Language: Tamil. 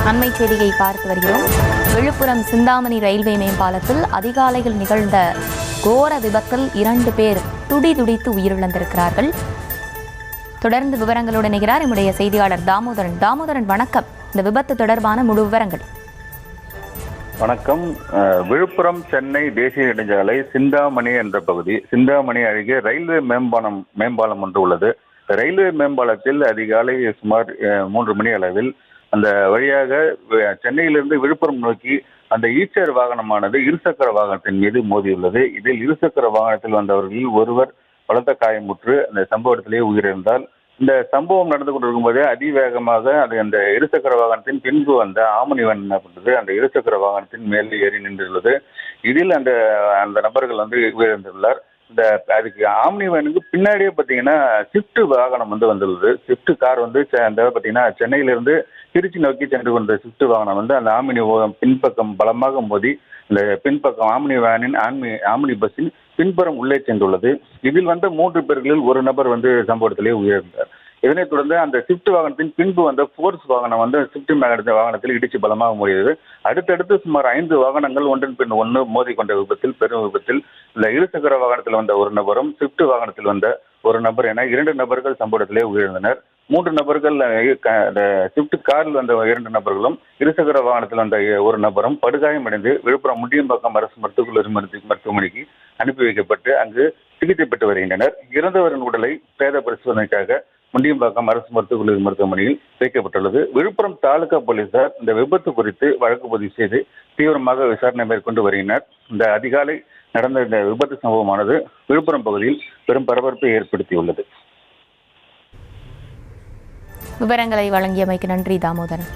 அண்மை செய்தியை பார்த்து வருகிறோம். விழுப்புரம் சிந்தாமணி ரயில்வே மேம்பாலத்தில் அதிகாலையில் நிகழ்ந்த கோர விபத்தில் 2 பேர் துடிதுடித்து உயிரிழந்திருக்கிறார்கள். தொடர்ந்து விவரங்களுடன் இணைகிறார் நம்முடைய செய்தியாளர் தாமோதரன். தாமோதரன், வணக்கம். இந்த விபத்து தொடர்பான முழு விவரங்கள். வணக்கம். விழுப்புரம் சென்னை தேசிய நெடுஞ்சாலை சிந்தாமணி என்ற பகுதி, சிந்தாமணி அருகே ரயில்வே மேம்பாலம் ஒன்று உள்ளது. ரயில்வே மேம்பாலத்தில் அதிகாலை சுமார் 3 மணி அளவில் அந்த வழியாக சென்னையிலிருந்து விழுப்புரம் நோக்கி அந்த ஈச்சர் வாகனமானது இருசக்கர வாகனத்தின் மீது மோதியுள்ளது. இதில் இருசக்கர வாகனத்தில் வந்தவர்களில் ஒருவர் பலத்த காயமுற்று அந்த சம்பவ இடத்திலேயே உயிரிழந்தால், இந்த சம்பவம் நடந்து கொண்டிருக்கும் போதே அதிவேகமாக அந்த இருசக்கர வாகனத்தின் பின்பு வந்த ஆமணி வேன் என்ன பண்றது, அந்த இருசக்கர வாகனத்தின் மேலே ஏறி நின்றுள்ளது. இதில் அந்த நபர்கள் உயிரிழந்துள்ளார். அதுக்கு ஆம்னி வேனுக்கு பின்னாடியே பார்த்தீங்கன்னா ஸ்விஃப்ட் வாகனம் வந்துள்ளது. ஸ்விஃப்ட் கார் பார்த்தீங்கன்னா சென்னையிலிருந்து திருச்சி நோக்கி சென்று கொண்ட ஸ்விஃப்ட் வாகனம் அந்த ஆம்னி பின்பக்கம் பலமாக மோதி இந்த பின்பக்கம் ஆம்னி வேனின் ஆம்னி பஸ்ஸின் பின்புறம் உள்ளே சென்றுள்ளது. இதில் 3 பேர்களில் ஒரு நபர் சம்பவத்திலே உயிரிழந்தார். இதனைத் தொடர்ந்து அந்த ஸ்விஃப்ட் வாகனத்தின் பின்பு ஃபோர்ஸ் வாகனம் ஸ்விஃப்ட் வாகனத்தில் இடிச்சு பலமாக மோதியது. அடுத்தடுத்து சுமார் 5 வாகனங்கள் ஒன்றின் பின் ஒன்று மோதி கொண்ட பெரும் விபத்தில் இந்த இருசக்கர வாகனத்தில் வந்த ஒரு நபரும் ஸ்விஃப்ட் வாகனத்தில் வந்த ஒரு நபர் என 2 நபர்கள் சம்பவத்திலே உயிரிழந்தனர். 3 நபர்கள் ஸ்விஃப்ட் காரில் வந்த 2 நபர்களும் இருசக்கர வாகனத்தில் வந்த ஒரு நபரும் படுகாயமடைந்து விழுப்புரம் முண்டியம்பாக்கம் அரசு மருத்துவமனைக்கு அனுப்பி வைக்கப்பட்டு அங்கு சிகிச்சை பெற்று வருகின்றனர். இறந்தவரின் உடலை பிரேத பரிசோதனைக்காக முண்டியம்பாக்கம் அரசு மருத்துவமனையில் வைக்கப்பட்டுள்ளது. விழுப்புரம் தாலுகா போலீசார் இந்த விபத்து குறித்து வழக்கு பதிவு செய்து தீவிரமாக விசாரணை மேற்கொண்டு வருகின்றனர். இந்த அதிகாலை நடந்த இந்த விபத்து சம்பவமானது விழுப்புரம் பகுதியில் பெரும் பரபரப்பை ஏற்படுத்தியுள்ளது. விவரங்களை வழங்கியமைக்கு நன்றி தாமோதரன்.